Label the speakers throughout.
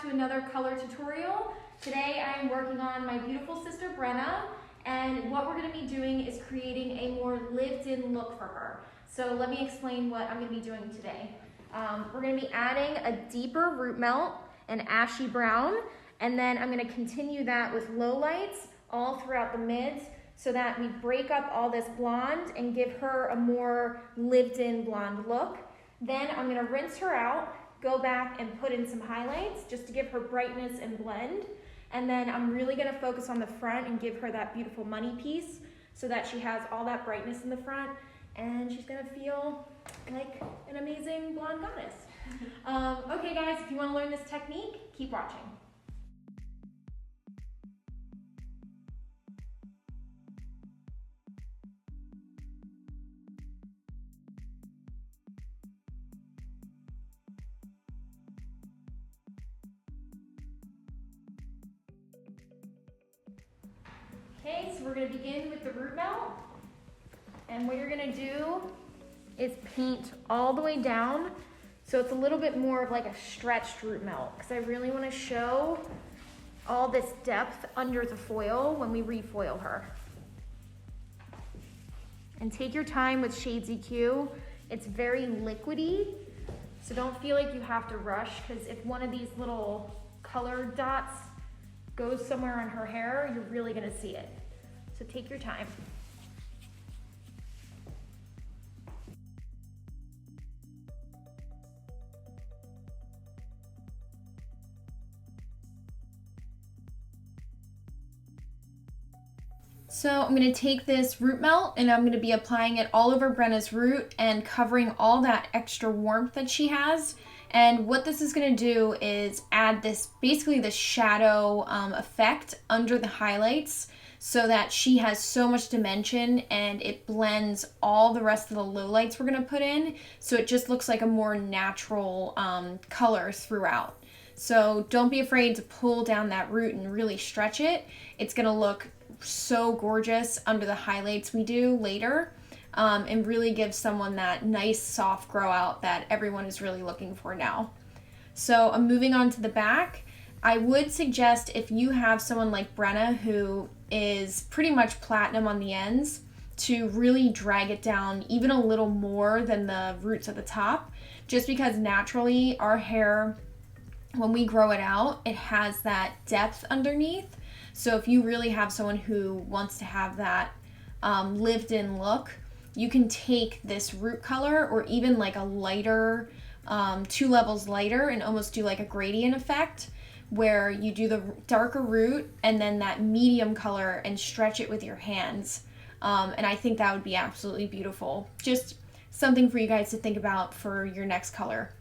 Speaker 1: to another color tutorial. Today I'm working on my beautiful sister Brenna, and what we're going to be doing is creating a more lived-in look for her. So let me explain what I'm going to be doing today. We're going to be adding a deeper root melt, an ashy brown, and then I'm going to continue that with low lights all throughout the mids so that we break up all this blonde and give her a more lived-in blonde look. Then I'm going to rinse her out, go back and put in some highlights just to give her brightness and blend. And then I'm really going to focus on the front and give her that beautiful money piece so that she has all that brightness in the front and she's going to feel like an amazing blonde goddess. Okay guys, if you want to learn this technique, keep watching. Okay, so we're going to begin with the root melt, and what you're going to do is paint all the way down so it's a little bit more of like a stretched root melt, because I really want to show all this depth under the foil when we refoil her. And take your time with Shades EQ. It's very liquidy, so don't feel like you have to rush, because if one of these little colored dots goes somewhere on her hair, you're really going to see it. So take your time. So I'm going to take this root melt and I'm going to be applying it all over Brenna's root and covering all that extra warmth that she has. And what this is going to do is add this, basically the shadow effect under the highlights so that she has so much dimension and it blends all the rest of the lowlights we're going to put in. So it just looks like a more natural color throughout. So don't be afraid to pull down that root and really stretch it. It's going to look so gorgeous under the highlights we do later. And really give someone that nice soft grow out that everyone is really looking for now. So I'm moving on to the back. I would suggest if you have someone like Brenna who is pretty much platinum on the ends, to really drag it down even a little more than the roots at the top, just because naturally our hair, when we grow it out, it has that depth underneath. So if you really have someone who wants to have that lived in look, you can take this root color or even like a lighter, 2 levels lighter, and almost do like a gradient effect where you do the darker root and then that medium color and stretch it with your hands. And I think that would be absolutely beautiful. Just something for you guys to think about for your next color.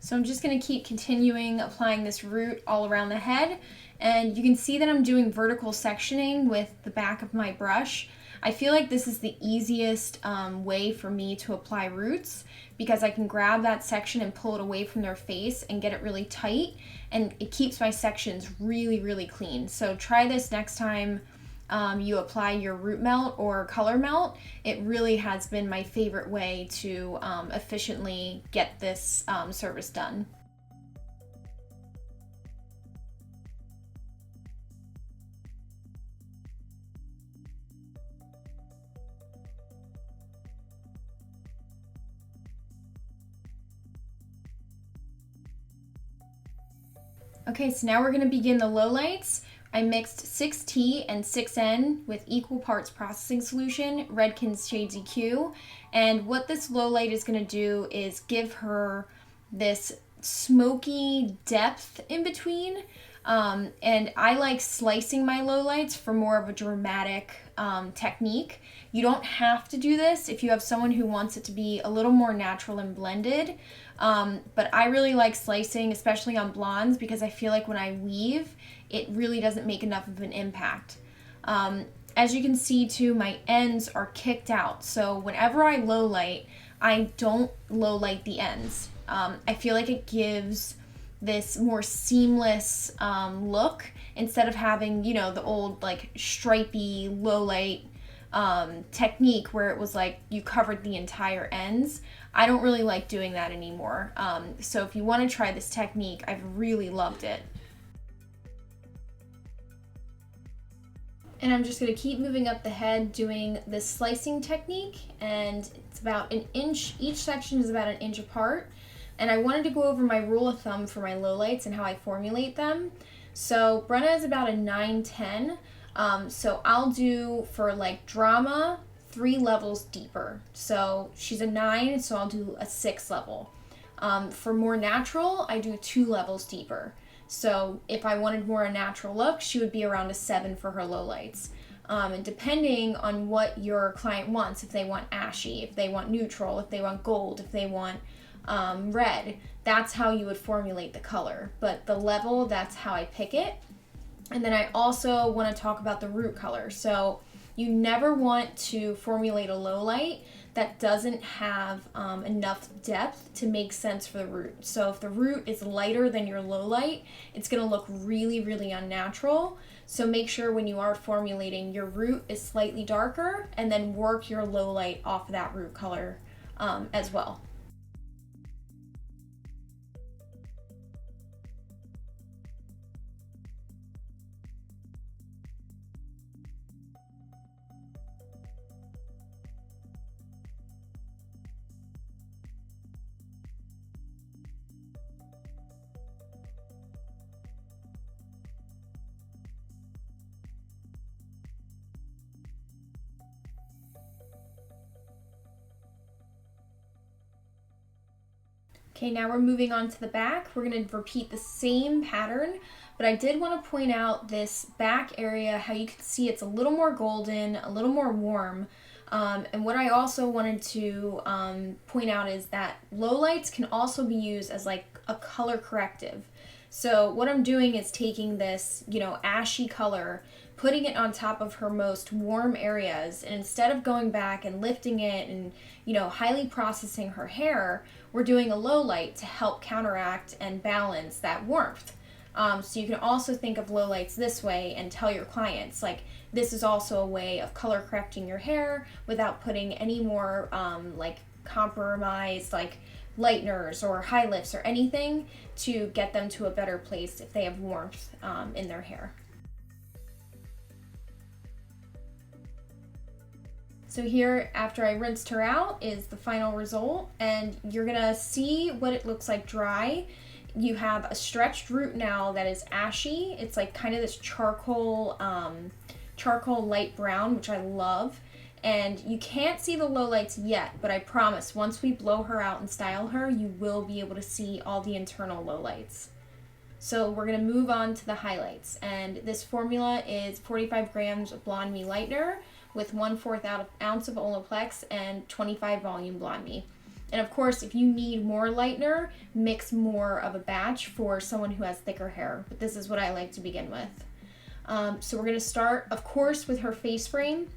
Speaker 1: So I'm just going to keep continuing applying this root all around the head, and you can see that I'm doing vertical sectioning with the back of my brush. I feel like this is the easiest way for me to apply roots, because I can grab that section and pull it away from their face and get it really tight, and it keeps my sections really, really clean. So try this next time you apply your root melt or color melt. It really has been my favorite way to efficiently get this service done. Okay, so now we're going to begin the lowlights. I mixed 6T and 6N with equal parts processing solution, Redken's Shades EQ, and what this low light is going to do is give her this smoky depth in between, and I like slicing my lowlights for more of a dramatic technique. You don't have to do this if you have someone who wants it to be a little more natural and blended, but I really like slicing, especially on blondes, because I feel like when I weave, it really doesn't make enough of an impact. As you can see too, my ends are kicked out, so whenever I low light, I don't low light the ends. I feel like it gives this more seamless look instead of having, you know, the old like stripy low light technique where it was like you covered the entire ends. I don't really like doing that anymore. So if you want to try this technique, I've really loved it. And I'm just going to keep moving up the head doing this slicing technique, and it's about an inch, each section is about an inch apart. And I wanted to go over my rule of thumb for my lowlights and how I formulate them. So Brenna is about a 9-10. So I'll do for like drama 3 levels deeper. So she's a 9, so I'll do a 6 level. For more natural, I do 2 levels deeper. So if I wanted more a natural look, she would be around a 7 for her lowlights. And depending on what your client wants, if they want ashy, if they want neutral, if they want gold, if they want red, that's how you would formulate the color. But the level, that's how I pick it. And then I also want to talk about the root color. So you never want to formulate a low light that doesn't have enough depth to make sense for the root. So if the root is lighter than your low light, it's going to look really, really unnatural. So make sure when you are formulating, your root is slightly darker, and then work your low light off of that root color as well. Okay, now we're moving on to the back. We're going to repeat the same pattern, but I did want to point out this back area, how you can see it's a little more golden, a little more warm. And what I also wanted to point out is that lowlights can also be used as like a color corrective. So what I'm doing is taking this, you know, ashy color, putting it on top of her most warm areas, and instead of going back and lifting it and, you know, highly processing her hair, we're doing a low light to help counteract and balance that warmth. So you can also think of lowlights this way and tell your clients, like, this is also a way of color correcting your hair without putting any more like compromised like lighteners or high lifts or anything to get them to a better place if they have warmth in their hair. So here, after I rinsed her out, is the final result, and you're gonna see what it looks like dry. You have a stretched root now that is ashy. It's like kind of this charcoal light brown, which I love. And you can't see the lowlights yet, but I promise once we blow her out and style her, you will be able to see all the internal lowlights. So we're gonna move on to the highlights, and this formula is 45 grams of BlondeMe lightener with 1/4 ounce of Olaplex and 25 volume BlondeMe. And of course, if you need more lightener, mix more of a batch for someone who has thicker hair. But this is what I like to begin with. So we're gonna start, of course, with her face frame.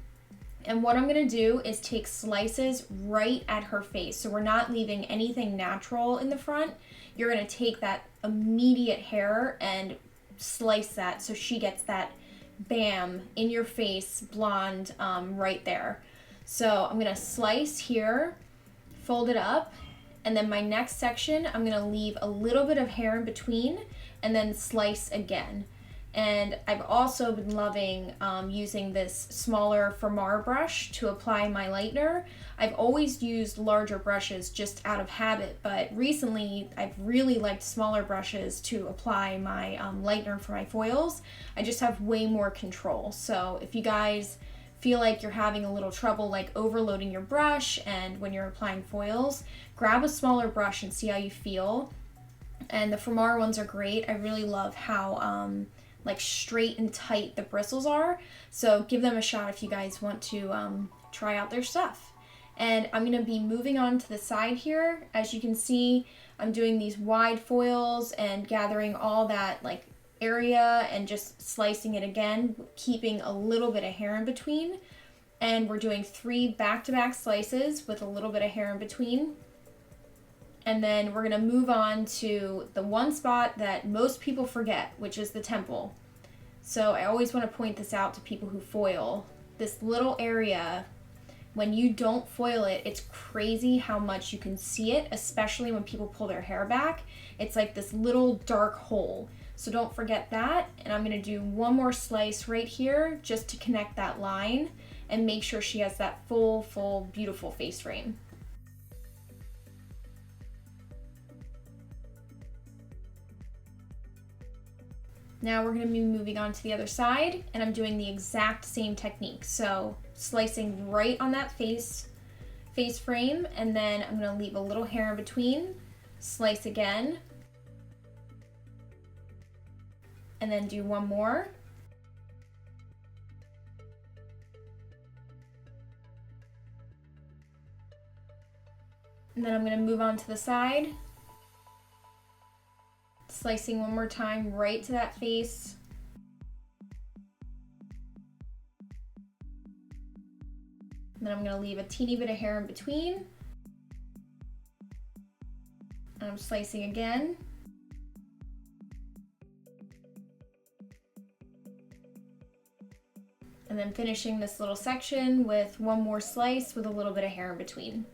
Speaker 1: And what I'm gonna do is take slices right at her face. So we're not leaving anything natural in the front. You're gonna take that immediate hair and slice that so she gets that bam, in your face, blonde right there. So I'm gonna slice here, fold it up, and then my next section, I'm gonna leave a little bit of hair in between and then slice again. And I've also been loving using this smaller Fermar brush to apply my lightener. I've always used larger brushes just out of habit, but recently I've really liked smaller brushes to apply my lightener for my foils. I just have way more control. So if you guys feel like you're having a little trouble like overloading your brush and when you're applying foils, grab a smaller brush and see how you feel. And the Fermar ones are great. I really love how like straight and tight the bristles are. So give them a shot if you guys want to try out their stuff. And I'm gonna be moving on to the side here. As you can see, I'm doing these wide foils and gathering all that like area and just slicing it again, keeping a little bit of hair in between. And we're doing 3 back-to-back slices with a little bit of hair in between. And then we're gonna move on to the one spot that most people forget, which is the temple. So I always wanna point this out to people who foil. This little area, when you don't foil it, it's crazy how much you can see it, especially when people pull their hair back. It's like this little dark hole. So don't forget that. And I'm gonna do one more slice right here just to connect that line and make sure she has that full, beautiful face frame. Now we're going to be moving on to the other side, and I'm doing the exact same technique. So slicing right on that face frame, and then I'm going to leave a little hair in between, slice again, and then do one more. And then I'm going to move on to the side. Slicing one more time right to that face. And then I'm going to leave a teeny bit of hair in between. And I'm slicing again. And then finishing this little section with one more slice with a little bit of hair in between.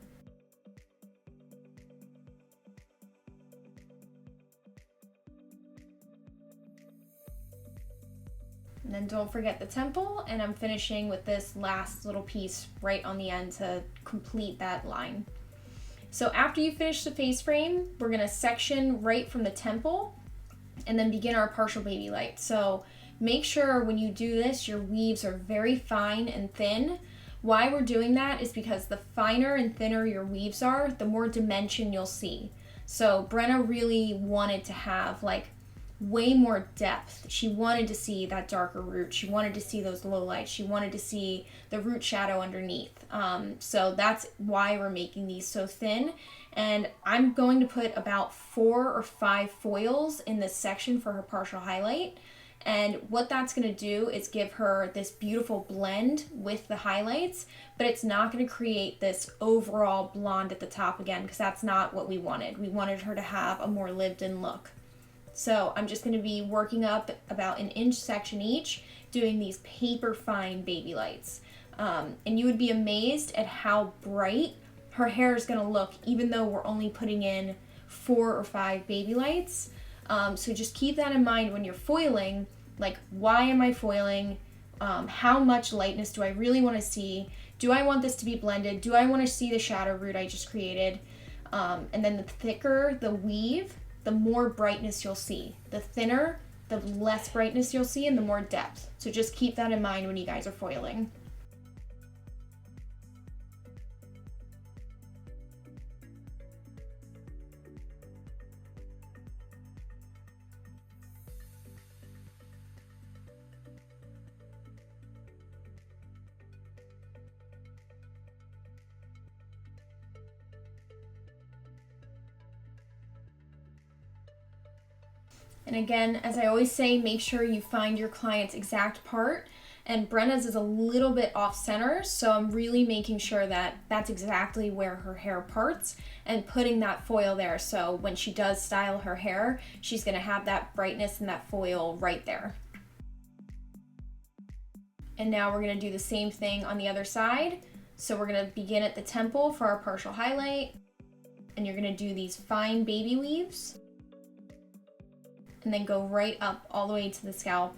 Speaker 1: And then don't forget the temple, and I'm finishing with this last little piece right on the end to complete that line. So after you finish the face frame, we're gonna section right from the temple and then begin our partial baby light. So make sure when you do this, your weaves are very fine and thin. Why we're doing that is because the finer and thinner your weaves are, the more dimension you'll see. So Brenna really wanted to have like way more depth. She wanted to see that darker root. She wanted to see those low lights. She wanted to see the root shadow underneath. So that's why we're making these so thin. And I'm going to put about 4 or 5 foils in this section for her partial highlight. And what that's going to do is give her this beautiful blend with the highlights, but it's not going to create this overall blonde at the top again, because that's not what we wanted. We wanted her to have a more lived-in look. So I'm just going to be working up about an inch section each, doing these paper fine baby lights. And you would be amazed at how bright her hair is going to look, even though we're only putting in 4 or 5 baby lights. So just keep that in mind when you're foiling, like, why am I foiling? How much lightness do I really want to see? Do I want this to be blended? Do I want to see the shadow root I just created? And then the thicker the weave, the more brightness you'll see. The thinner, the less brightness you'll see, and the more depth. So just keep that in mind when you guys are foiling. And again, as I always say, make sure you find your client's exact part. And Brenna's is a little bit off center, so I'm really making sure that that's exactly where her hair parts and putting that foil there. So when she does style her hair, she's gonna have that brightness and that foil right there. And now we're gonna do the same thing on the other side. So we're gonna begin at the temple for our partial highlight. And you're gonna do these fine baby weaves. And then go right up all the way to the scalp.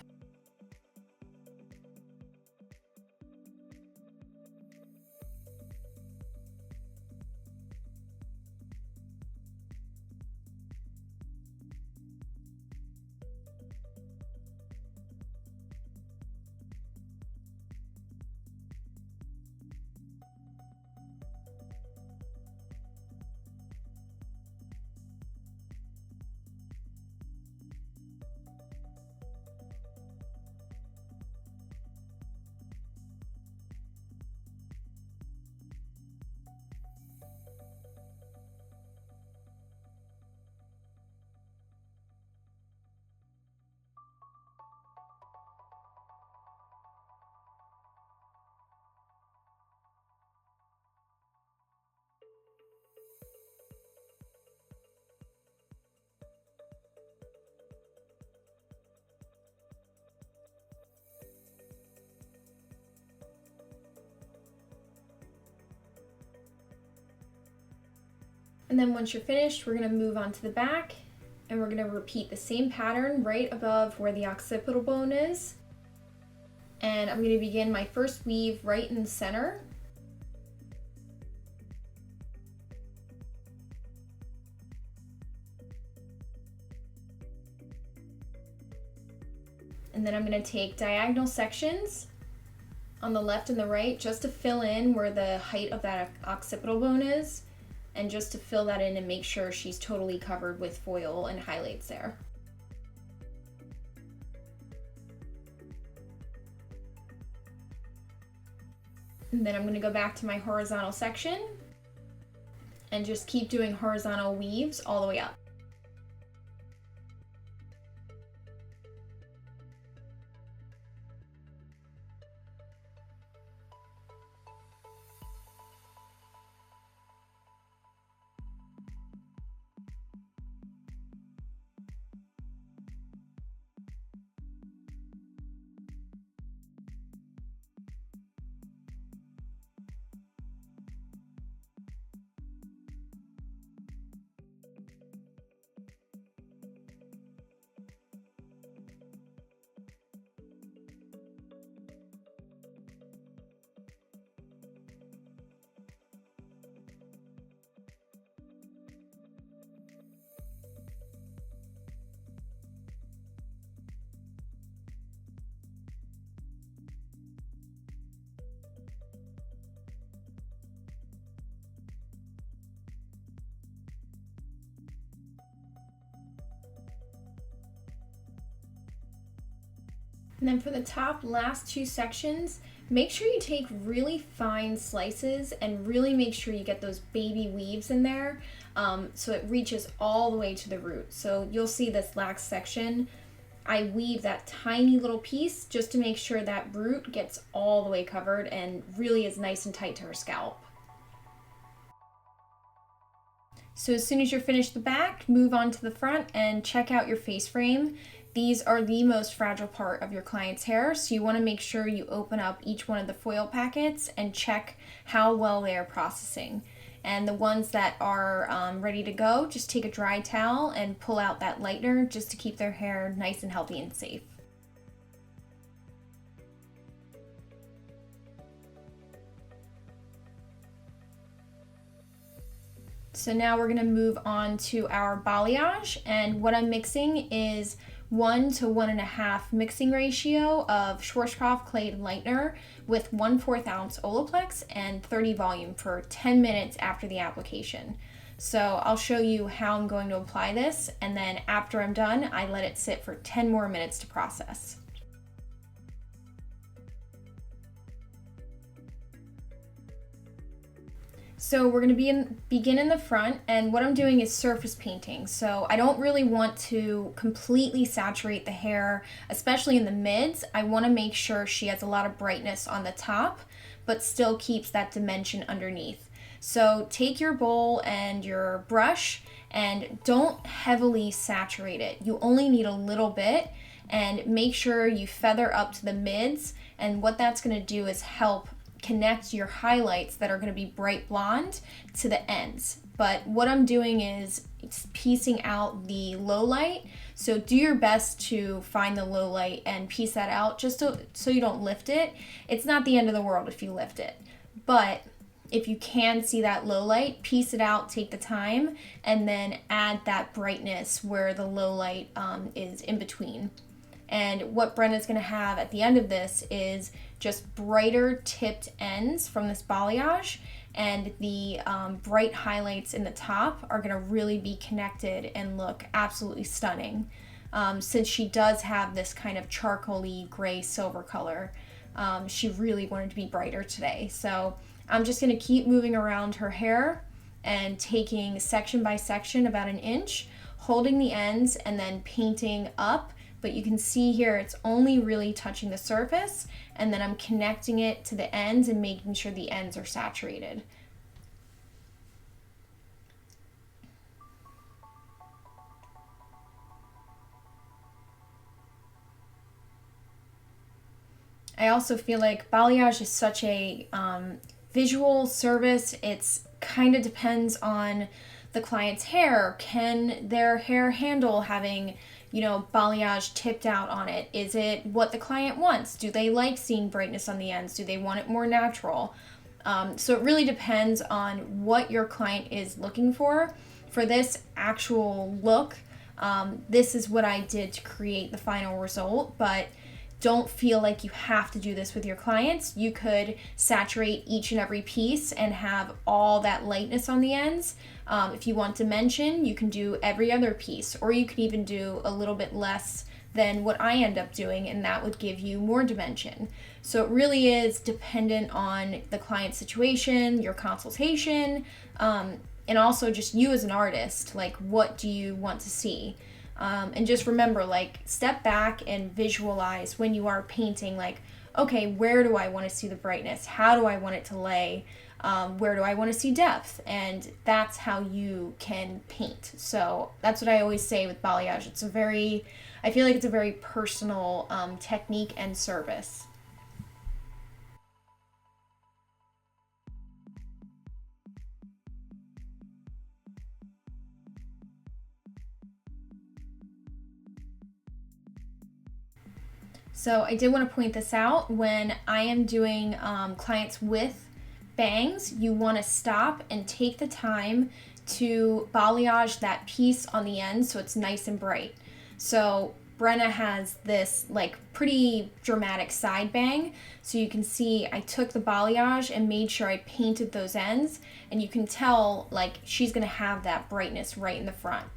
Speaker 1: And then once you're finished, we're gonna move on to the back and we're gonna repeat the same pattern right above where the occipital bone is. And I'm gonna begin my first weave right in the center. And then I'm gonna take diagonal sections on the left and the right just to fill in where the height of that occipital bone is, and just to fill that in and make sure she's totally covered with foil and highlights there. And then I'm going to go back to my horizontal section and just keep doing horizontal weaves all the way up. And then for the top last two sections, make sure you take really fine slices and really make sure you get those baby weaves in there, so it reaches all the way to the root. So you'll see this last section, I weave that tiny little piece just to make sure that root gets all the way covered and really is nice and tight to her scalp. So as soon as you're finished the back, move on to the front and check out your face frame. These are the most fragile part of your client's hair, so you want to make sure you open up each one of the foil packets and check how well they are processing. And the ones that are ready to go, just take a dry towel and pull out that lightener just to keep their hair nice and healthy and safe. So now we're going to move on to our balayage, and what I'm mixing is 1 to 1.5 mixing ratio of Schwarzkopf clay lightener with 1/4 ounce Olaplex and 30 volume for 10 minutes after the application. So I'll show you how I'm going to apply this, and then after I'm done, I let it sit for 10 more minutes to process. So we're going to begin in the front, and what I'm doing is surface painting. So I don't really want to completely saturate the hair, especially in the mids. I want to make sure she has a lot of brightness on the top, but still keeps that dimension underneath. So take your bowl and your brush and don't heavily saturate it. You only need a little bit, and make sure you feather up to the mids, and what that's going to do is help connect your highlights that are going to be bright blonde to the ends. But what I'm doing is piecing out the low light, so do your best to find the low light and piece that out just so you don't lift it. It's not the end of the world if you lift it, but if you can see that low light, piece it out, take the time, and then add that brightness where the low light is in between. And what Brenda's going to have at the end of this is just brighter tipped ends from this balayage, and the bright highlights in the top are going to really be connected and look absolutely stunning. Since she does have this kind of charcoaly gray silver color, she really wanted to be brighter today. So I'm just going to keep moving around her hair and taking section by section about 1 inch, holding the ends and then painting up. But you can see here it's only really touching the surface, and then I'm connecting it to the ends and making sure the ends are saturated. I also feel like balayage is such a visual service. It's kind of depends on the client's hair. Can their hair handle having, you know, balayage tipped out on it? Is it what the client wants? Do they like seeing brightness on the ends? Do they want it more natural? So it really depends on what your client is looking for. For this actual look, this is what I did to create the final result, but don't feel like you have to do this with your clients. You could saturate each and every piece and have all that lightness on the ends. If you want dimension, you can do every other piece, or you can even do a little bit less than what I end up doing, and that would give you more dimension. So it really is dependent on the client situation, your consultation, and also just you as an artist. Like, what do you want to see? And just remember, like, step back and visualize when you are painting, like, okay, where do I want to see the brightness? How do I want it to lay? Where do I want to see depth? And that's how you can paint. So that's what I always say with balayage. I feel like it's a very personal technique and service. So I did want to point this out. When I am doing clients with bangs, you want to stop and take the time to balayage that piece on the end so it's nice and bright. So Brenna has this like pretty dramatic side bang. So you can see I took the balayage and made sure I painted those ends, and you can tell like she's gonna have that brightness right in the front.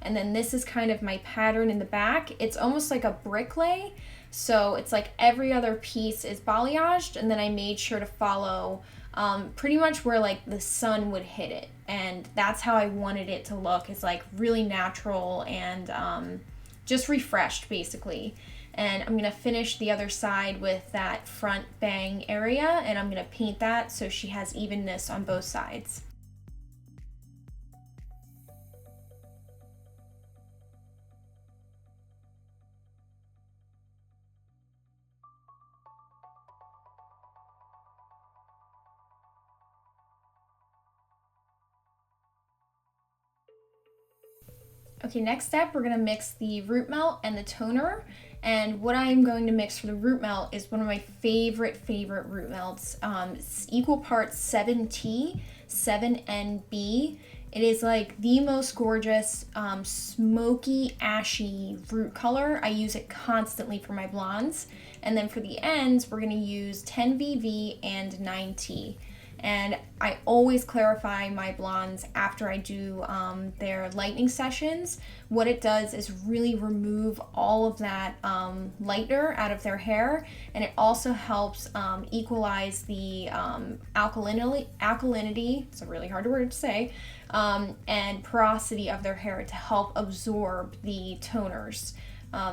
Speaker 1: And then this is kind of my pattern in the back. It's almost like a brick lay. So it's like every other piece is balayaged, and then I made sure to follow pretty much where like the sun would hit it. And that's how I wanted it to look, is like really natural and just refreshed basically. And I'm gonna finish the other side with that front bang area, and I'm gonna paint that so she has evenness on both sides. Okay, next step, we're gonna mix the root melt and the toner. And what I'm going to mix for the root melt is one of my favorite root melts. It's equal parts 7T, 7NB. It is like the most gorgeous smoky, ashy root color. I use it constantly for my blondes. And then for the ends, we're gonna use 10VV and 9T. And I always clarify my blondes after I do their lightening sessions. What it does is really remove all of that lightener out of their hair, and it also helps equalize the alkalinity, it's a really hard word to say, and porosity of their hair to help absorb the toners.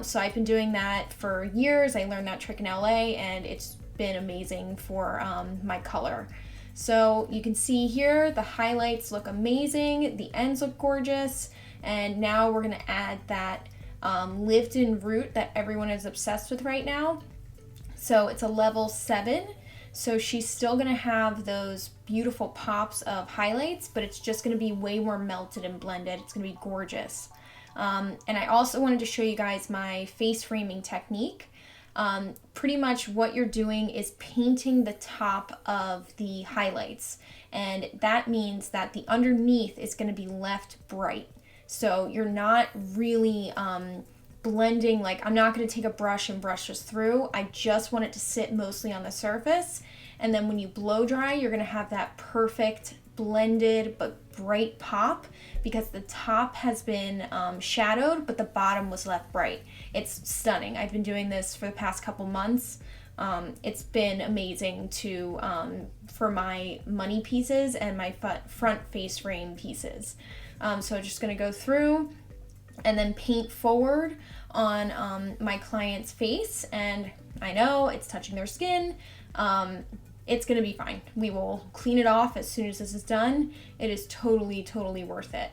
Speaker 1: So I've been doing that for years. I learned that trick in LA, and it's been amazing for my color. So you can see here the highlights look amazing, the ends look gorgeous, and now we're gonna add that lived-in root that everyone is obsessed with right now. So it's a level 7, so she's still gonna have those beautiful pops of highlights, but it's just gonna be way more melted and blended. It's gonna be gorgeous. And I also wanted to show you guys my face framing technique. Pretty much what you're doing is painting the top of the highlights, and that means that the underneath is going to be left bright. So you're not really blending, like I'm not going to take a brush and brush this through. I just want it to sit mostly on the surface, and then when you blow dry, you're going to have that perfect blended but bright pop, because the top has been shadowed but the bottom was left bright. It's stunning. I've been doing this for the past couple months. It's been amazing to for my money pieces and my front face frame pieces. So I'm just going to go through and then paint forward on my client's face, and I know it's touching their skin. It's gonna be fine. We will clean it off as soon as this is done. It is totally worth it.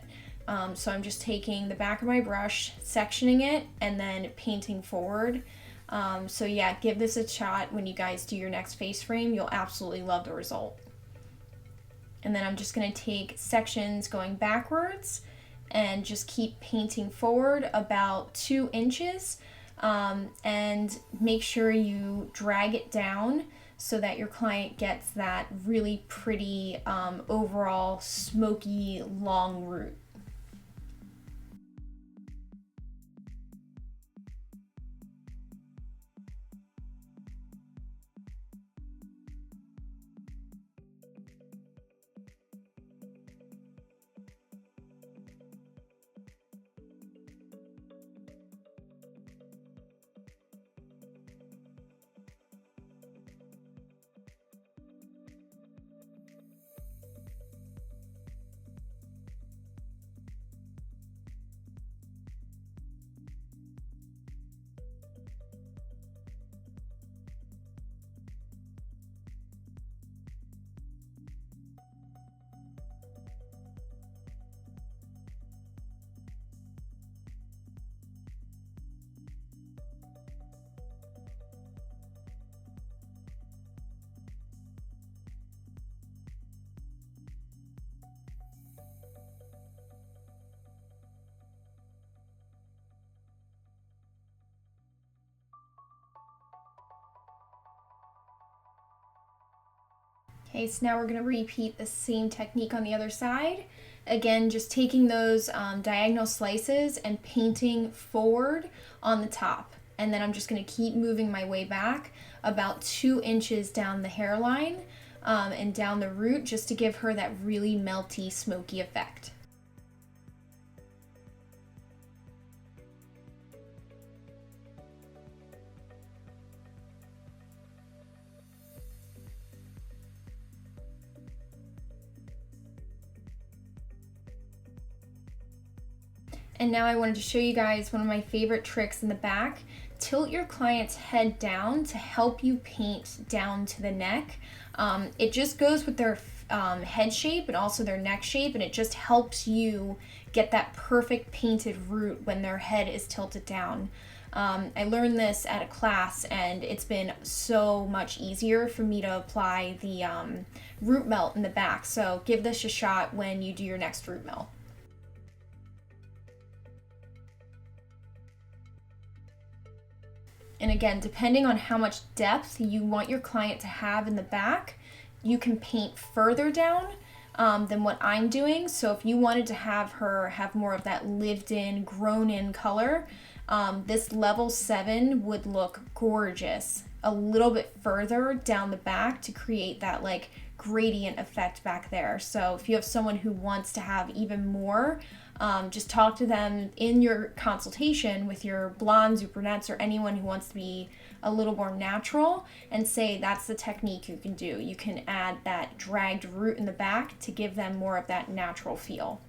Speaker 1: So I'm just taking the back of my brush, sectioning it, and then painting forward. So yeah, give this a shot when you guys do your next face frame. You'll absolutely love the result. And then I'm just going to take sections going backwards and just keep painting forward about 2 inches, and make sure you drag it down so that your client gets that really pretty overall smoky long root. Okay, so now we're going to repeat the same technique on the other side. Again, just taking those diagonal slices and painting forward on the top. And then I'm just going to keep moving my way back about 2 inches down the hairline and down the root, just to give her that really melty, smoky effect. And now I wanted to show you guys one of my favorite tricks in the back. Tilt your client's head down to help you paint down to the neck. It just goes with their head shape and also their neck shape, and it just helps you get that perfect painted root when their head is tilted down. I learned this at a class, and it's been so much easier for me to apply the root melt in the back. So give this a shot when you do your next root melt. And again, depending on how much depth you want your client to have in the back, you can paint further down than what I'm doing. So if you wanted to have her have more of that lived in, grown in color, this level 7 would look gorgeous a little bit further down the back to create that like gradient effect back there. So if you have someone who wants to have even more, just talk to them in your consultation with your blondes or brunettes or anyone who wants to be a little more natural, and say that's the technique you can do. You can add that dragged root in the back to give them more of that natural feel.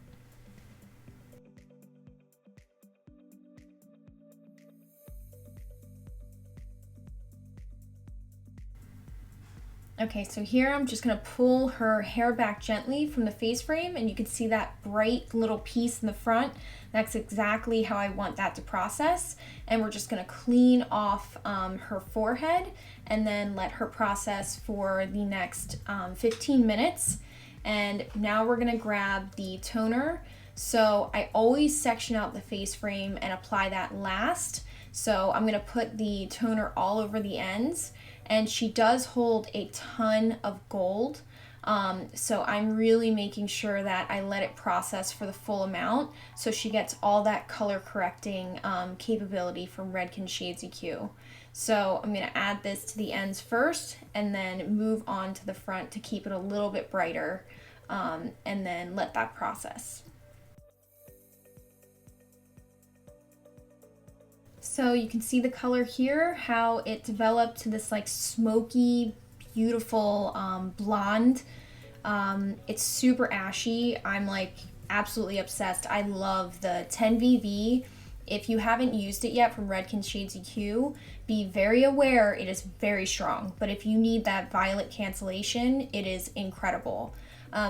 Speaker 1: Okay, so here I'm just gonna pull her hair back gently from the face frame, and you can see that bright little piece in the front. That's exactly how I want that to process. And we're just gonna clean off her forehead and then let her process for the next 15 minutes. And now we're gonna grab the toner. So I always section out the face frame and apply that last. So I'm gonna put the toner all over the ends. And she does hold a ton of gold, so I'm really making sure that I let it process for the full amount so she gets all that color correcting capability from Redken Shades EQ. So I'm going to add this to the ends first and then move on to the front to keep it a little bit brighter, and then let that process. So you can see the color here, how it developed to this like smoky, beautiful blonde. It's super ashy. I'm like absolutely obsessed. I love the 10VV. If you haven't used it yet from Redken Shades EQ, be very aware it is very strong. But if you need that violet cancellation, it is incredible.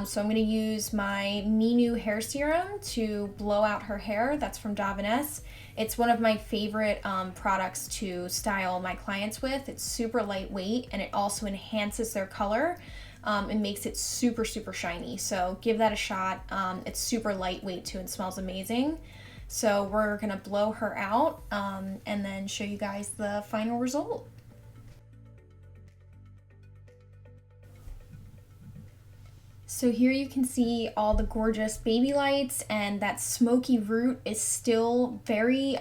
Speaker 1: So I'm going to use my Minu hair serum to blow out her hair. That's from BlondeMe. It's one of my favorite products to style my clients with. It's super lightweight and it also enhances their color. it makes it super, super shiny. So give that a shot. It's super lightweight too and smells amazing. So we're gonna blow her out and then show you guys the final result. So here you can see all the gorgeous baby lights, and that smoky root is still very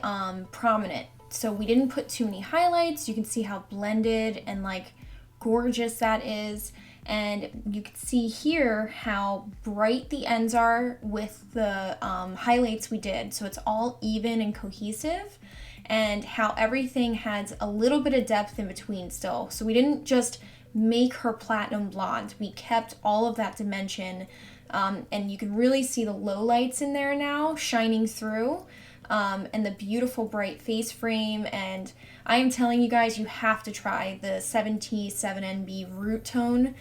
Speaker 1: prominent. So we didn't put too many highlights. You can see how blended and like gorgeous that is. And you can see here how bright the ends are with the highlights we did. So it's all even and cohesive, and how everything has a little bit of depth in between still. So we didn't just make her platinum blonde. We kept all of that dimension, and you can really see the low lights in there now shining through, and the beautiful bright face frame. And I am telling you guys, you have to try the 7T7NB root tone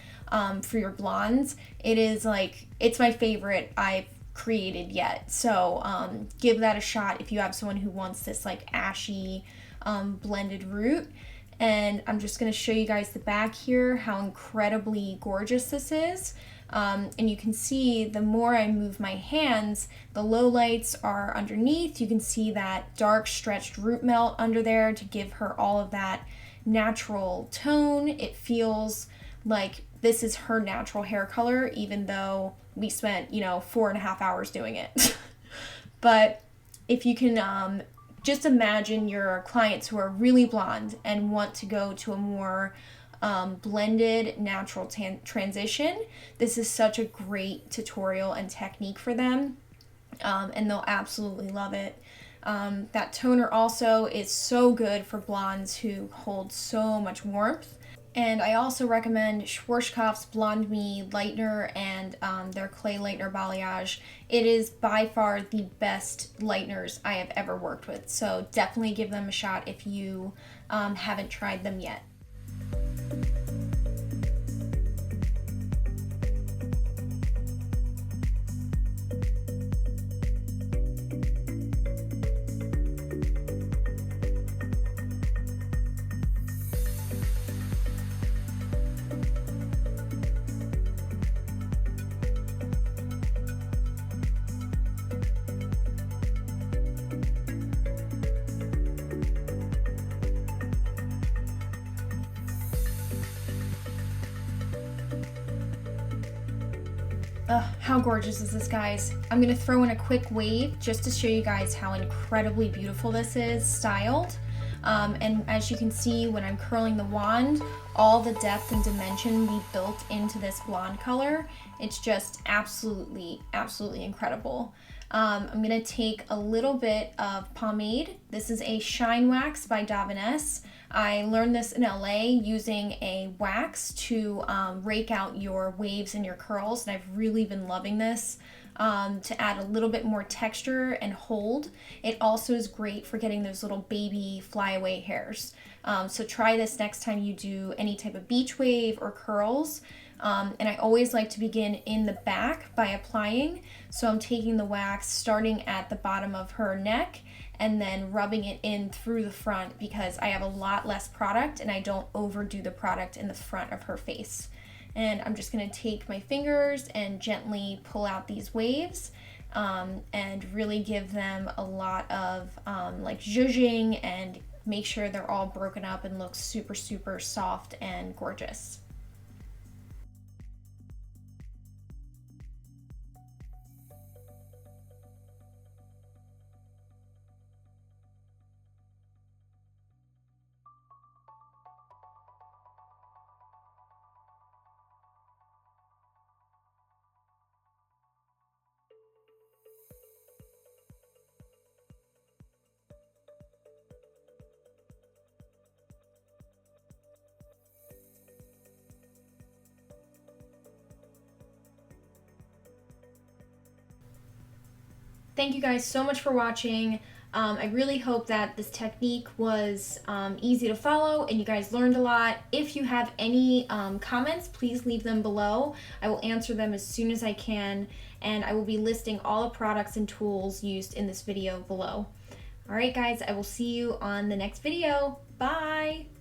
Speaker 1: for your blondes. It is like, it's my favorite I've created yet. So give that a shot if you have someone who wants this like ashy blended root. And I'm just going to show you guys the back here, how incredibly gorgeous this is. And you can see the more I move my hands, the low lights are underneath. You can see that dark stretched root melt under there to give her all of that natural tone. It feels like this is her natural hair color, even though we spent, 4.5 hours doing it. But if you can just imagine your clients who are really blonde and want to go to a more blended natural transition, this is such a great tutorial and technique for them, and they'll absolutely love it. That toner also is so good for blondes who hold so much warmth. And I also recommend Schwarzkopf's BlondeMe lightener and their clay lightener Balayage. It is by far the best lighteners I have ever worked with. So definitely give them a shot if you haven't tried them yet. How gorgeous is this, guys? I'm gonna throw in a quick wave just to show you guys how incredibly beautiful this is styled. And as you can see, when I'm curling the wand, all the depth and dimension we built into this blonde color, it's just absolutely, absolutely incredible. I'm gonna take a little bit of pomade. This is a Shine Wax by Davines. I learned this in LA using a wax to rake out your waves and your curls, and I've really been loving this to add a little bit more texture and hold. It also is great for getting those little baby flyaway hairs. So try this next time you do any type of beach wave or curls. And I always like to begin in the back by applying. So I'm taking the wax starting at the bottom of her neck and then rubbing it in through the front, because I have a lot less product and I don't overdo the product in the front of her face. And I'm just gonna take my fingers and gently pull out these waves and really give them a lot of like zhuzhing and make sure they're all broken up and look super, super soft and gorgeous. Thank you guys so much for watching. I really hope that this technique was easy to follow and you guys learned a lot. If you have any comments, please leave them below. I will answer them as soon as I can, and I will be listing all the products and tools used in this video below. All right, guys, I will see you on the next video. Bye!